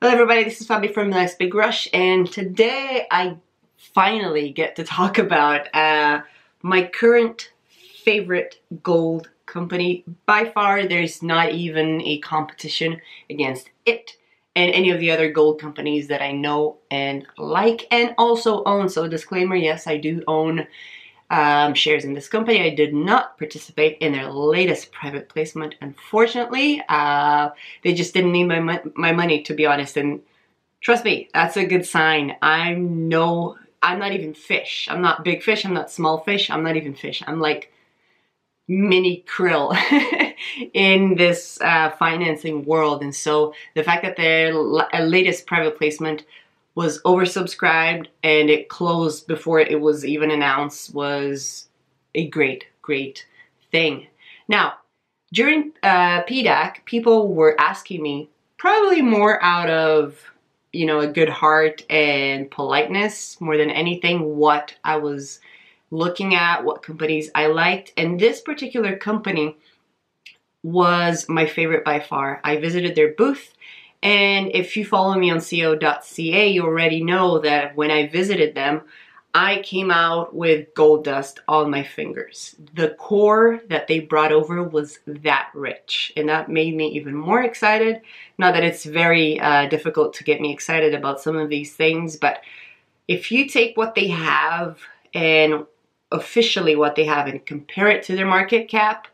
Hello everybody, this is Fabi from The Next Big Rush, and today I finally get to talk about my current favorite gold company. By far, there's not even a competition against it and any of the other gold companies that I know and like and also own. So disclaimer, yes, I do own shares in this company. I did not participate in their latest private placement, unfortunately. They just didn't need my money, to be honest, and trust me, that's a good sign. I'm not even fish. I'm not big fish, I'm not small fish, I'm not even fish. I'm like mini krill in this financing world. And so the fact that their latest private placement was oversubscribed and it closed before it was even announced was a great thing. Now, during PDAC, people were asking me, probably more out of, you know, a good heart and politeness more than anything, what I was looking at, what companies I liked. And this particular company was my favorite by far. I visited their booth, and if you follow me on co.ca, you already know that when I visited them, I came out with gold dust on my fingers. The core that they brought over was that rich, and that made me even more excited. Not that it's very difficult to get me excited about some of these things, but if you take what they have and officially what they have and compare it to their market cap,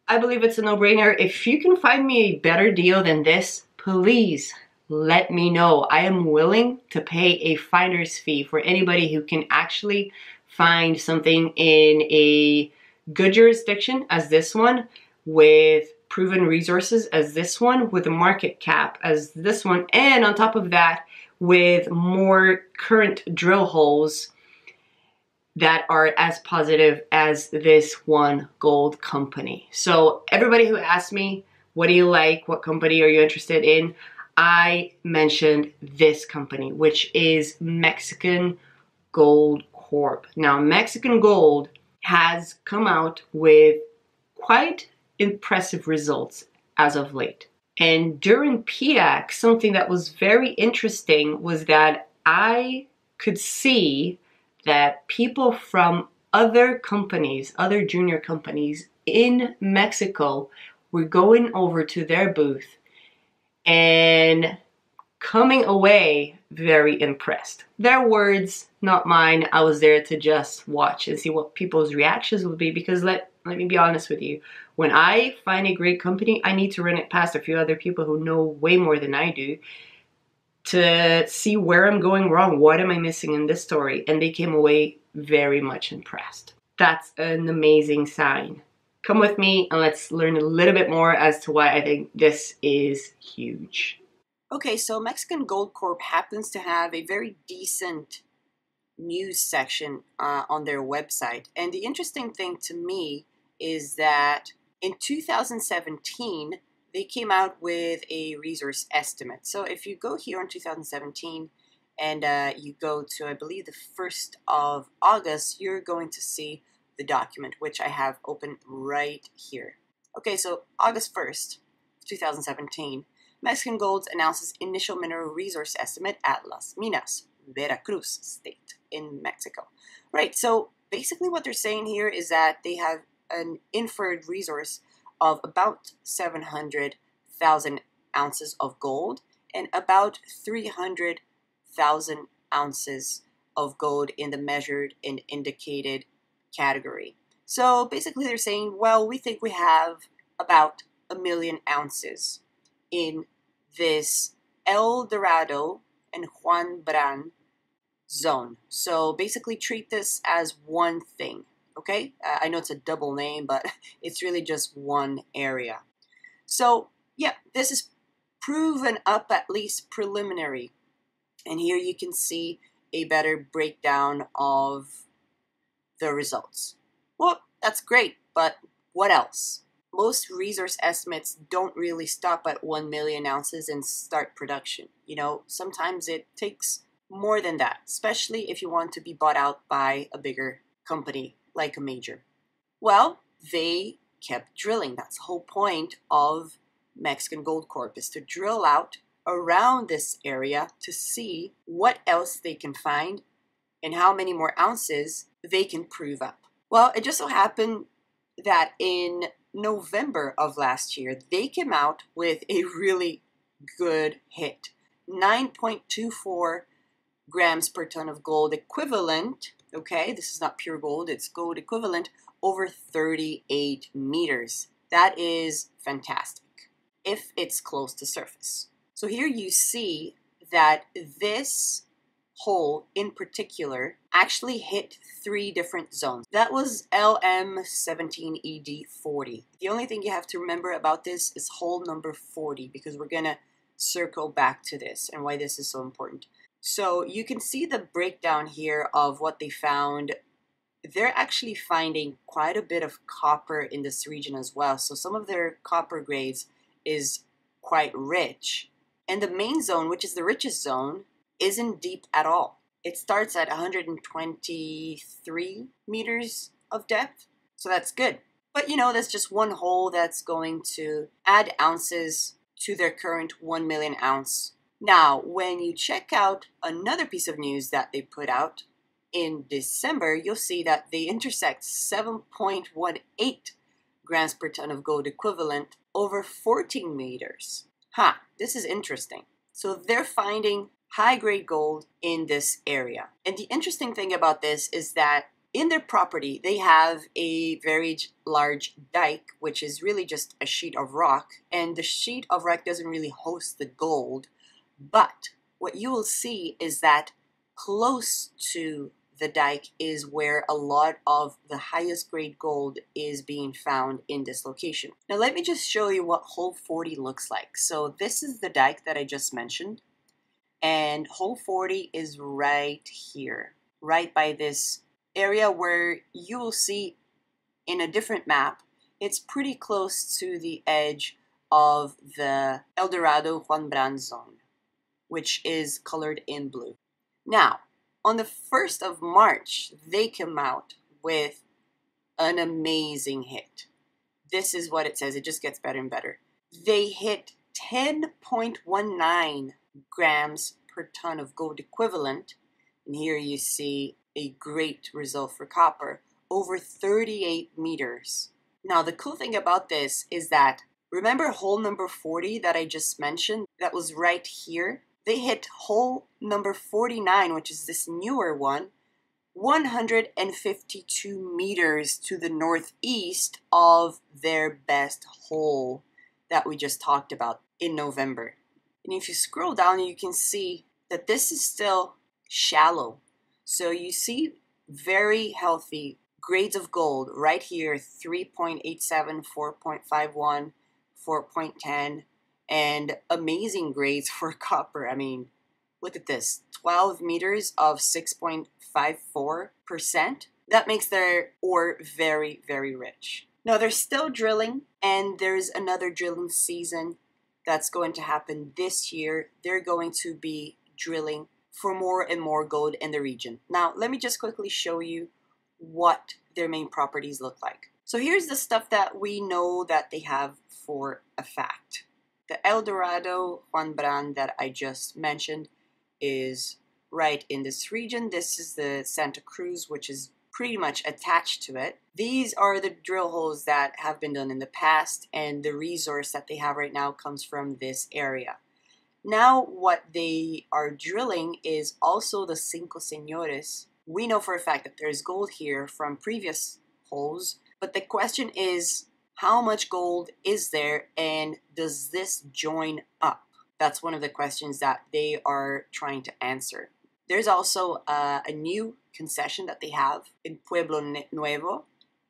I believe it's a no-brainer. If you can find me a better deal than this, please let me know. I am willing to pay a finder's fee for anybody who can actually find something in a good jurisdiction as this one, with proven resources as this one, with a market cap as this one, and on top of that, with more current drill holes that are as positive as this one gold company. So everybody who asked me, what do you like? What company are you interested in? I mentioned this company, which is Mexican Gold Corp. Now, Mexican Gold has come out with quite impressive results as of late. And during PDAC, something that was very interesting was that I could see that people from other companies, other junior companies in Mexico were going over to their booth and coming away very impressed. Their words, not mine. I was there to just watch and see what people's reactions would be, because let me be honest with you. When I find a great company, I need to run it past a few other people who know way more than I do to see where I'm going wrong. What am I missing in this story? And they came away very much impressed. That's an amazing sign. Come with me and let's learn a little bit more as to why I think this is huge. Okay, so Mexican Gold Corp happens to have a very decent news section on their website. And the interesting thing to me is that in 2017, they came out with a resource estimate. So if you go here in 2017 and you go to, I believe, the 1st of August, you're going to see the document, which I have open right here. Okay, so August 1st, 2017, Mexican Gold announces initial mineral resource estimate at Las Minas, Veracruz state in Mexico. Right, so basically what they're saying here is that they have an inferred resource of about 700,000 ounces of gold and about 300,000 ounces of gold in the measured and indicated category. So basically they're saying, well, we think we have about 1 million ounces in this El Dorado and Juan Bran zone. So basically treat this as one thing. Okay, I know it's a double name, but it's really just one area. So yeah, this is proven up, at least preliminary. And here you can see a better breakdown of the results. Well, that's great, but what else? Most resource estimates don't really stop at 1 million ounces and start production. You know, sometimes it takes more than that, especially if you want to be bought out by a bigger company like a major. Well, they kept drilling. That's the whole point of Mexican Gold Corp, is to drill out around this area to see what else they can find and how many more ounces they can prove up. Well, it just so happened that in November of last year, they came out with a really good hit. 9.24 grams per ton of gold equivalent. Okay, this is not pure gold, it's gold equivalent over 38 meters. That is fantastic if it's close to surface. So here you see that this hole in particular actually hit 3 different zones. That was LM17ED40. The only thing you have to remember about this is hole number 40, because we're gonna circle back to this and why this is so important. So you can see the breakdown here of what they found. They're actually finding quite a bit of copper in this region as well. So some of their copper grades is quite rich. And the main zone, which is the richest zone, isn't deep at all. It starts at 123 meters of depth. So that's good. But you know, that's just one hole that's going to add ounces to their current 1 million ounce. Now, when you check out another piece of news that they put out in December, you'll see that they intersect 7.18 grams per ton of gold equivalent over 14 meters. This is interesting. So they're finding high-grade gold in this area. And the interesting thing about this is that in their property, they have a very large dike, which is really just a sheet of rock. And the sheet of rock doesn't really host the gold. But what you will see is that close to the dike is where a lot of the highest grade gold is being found in this location. Now let me just show you what hole 40 looks like. So this is the dike that I just mentioned. And hole 40 is right here, right by this area where you will see in a different map, it's pretty close to the edge of the El Dorado Juan Brand zone, which is colored in blue. Now, on the 1st of March, they come out with an amazing hit. This is what it says. It just gets better and better. They hit 10.19 grams per ton of gold equivalent. And here you see a great result for copper, over 38 meters. Now, the cool thing about this is that, remember hole number 40 that I just mentioned? That was right here. They hit hole number 49, which is this newer one, 152 meters to the northeast of their best hole that we just talked about in November. And if you scroll down, you can see that this is still shallow. So you see very healthy grades of gold right here, 3.87, 4.51, 4.10. And amazing grades for copper. I mean, look at this, 12 meters of 6.54%. That makes their ore very, very rich. Now, they're still drilling, and there's another drilling season that's going to happen this year. They're going to be drilling for more and more gold in the region. Now, let me just quickly show you what their main properties look like. So here's the stuff that we know that they have for a fact. The El Dorado Juan Brand that I just mentioned is right in this region. This is the Santa Cruz, which is pretty much attached to it. These are the drill holes that have been done in the past, and the resource that they have right now comes from this area. Now what they are drilling is also the Cinco Señores. We know for a fact that there's gold here from previous holes, but the question is, how much gold is there, and does this join up? That's one of the questions that they are trying to answer. There's also a new concession that they have in Pueblo Nuevo.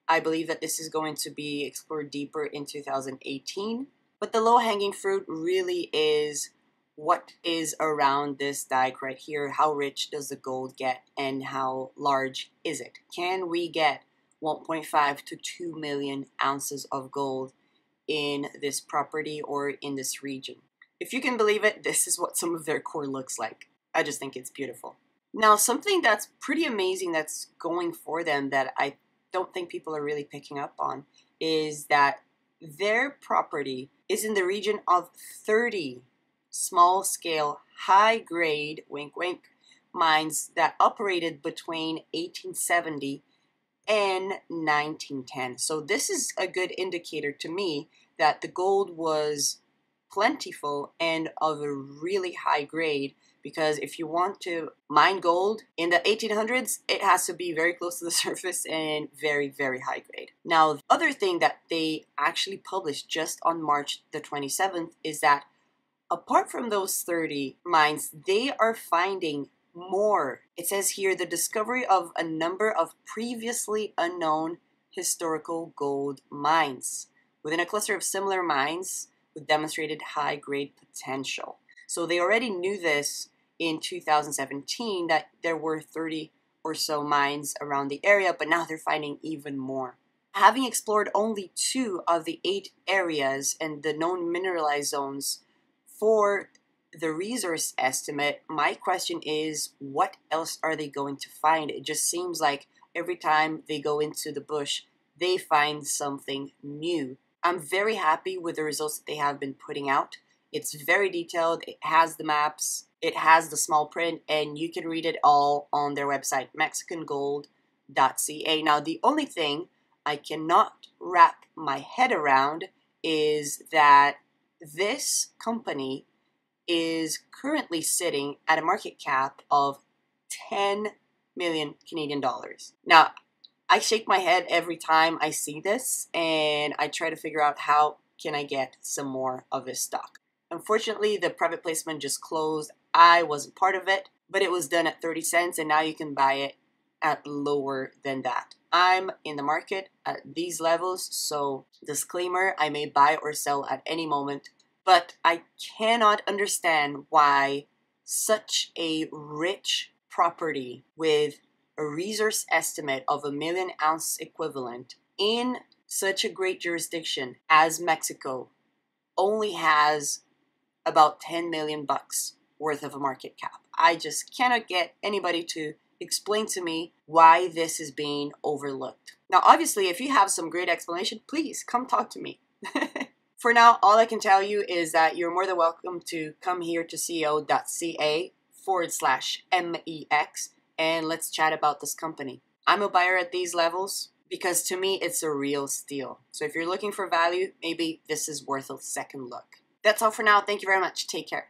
I believe that this is going to be explored deeper in 2018. But the low-hanging fruit really is what is around this dike right here. How rich does the gold get, and how large is it? Can we get 1.5 to 2 million ounces of gold in this property or in this region? If you can believe it, this is what some of their core looks like. I just think it's beautiful. Now, something that's pretty amazing that's going for them that I don't think people are really picking up on is that their property is in the region of 30 small-scale, high-grade, wink wink, mines that operated between 1870 and 1910. So this is a good indicator to me that the gold was plentiful and of a really high grade, because if you want to mine gold in the 1800s, it has to be very close to the surface and very, very high grade. Now, the other thing that they actually published just on March the 27th is that apart from those 30 mines, they are finding more. It says here the discovery of a number of previously unknown historical gold mines within a cluster of similar mines with demonstrated high grade potential. So they already knew this in 2017 that there were 30 or so mines around the area, but now they're finding even more. Having explored only 2 of the 8 areas and the known mineralized zones for the resource estimate, my question is, what else are they going to find? It just seems like every time they go into the bush, they find something new. I'm very happy with the results that they have been putting out. It's very detailed. It has the maps. It has the small print, and you can read it all on their website, mexicangold.ca. Now, the only thing I cannot wrap my head around is that this company is currently sitting at a market cap of 10 million Canadian dollars. Now, I shake my head every time I see this, and I try to figure out how can I get some more of this stock. Unfortunately, the private placement just closed. I wasn't part of it, but it was done at 30 cents, and now you can buy it at lower than that. I'm in the market at these levels, so disclaimer, I may buy or sell at any moment, but I cannot understand why such a rich property with a resource estimate of 1 million ounce equivalent in such a great jurisdiction as Mexico only has about 10 million bucks worth of a market cap. I just cannot get anybody to explain to me why this is being overlooked. Now, obviously, if you have some great explanation, please come talk to me. For now, all I can tell you is that you're more than welcome to come here to ceo.ca/MEX and let's chat about this company. I'm a buyer at these levels because to me, it's a real steal. So if you're looking for value, maybe this is worth a second look. That's all for now. Thank you very much. Take care.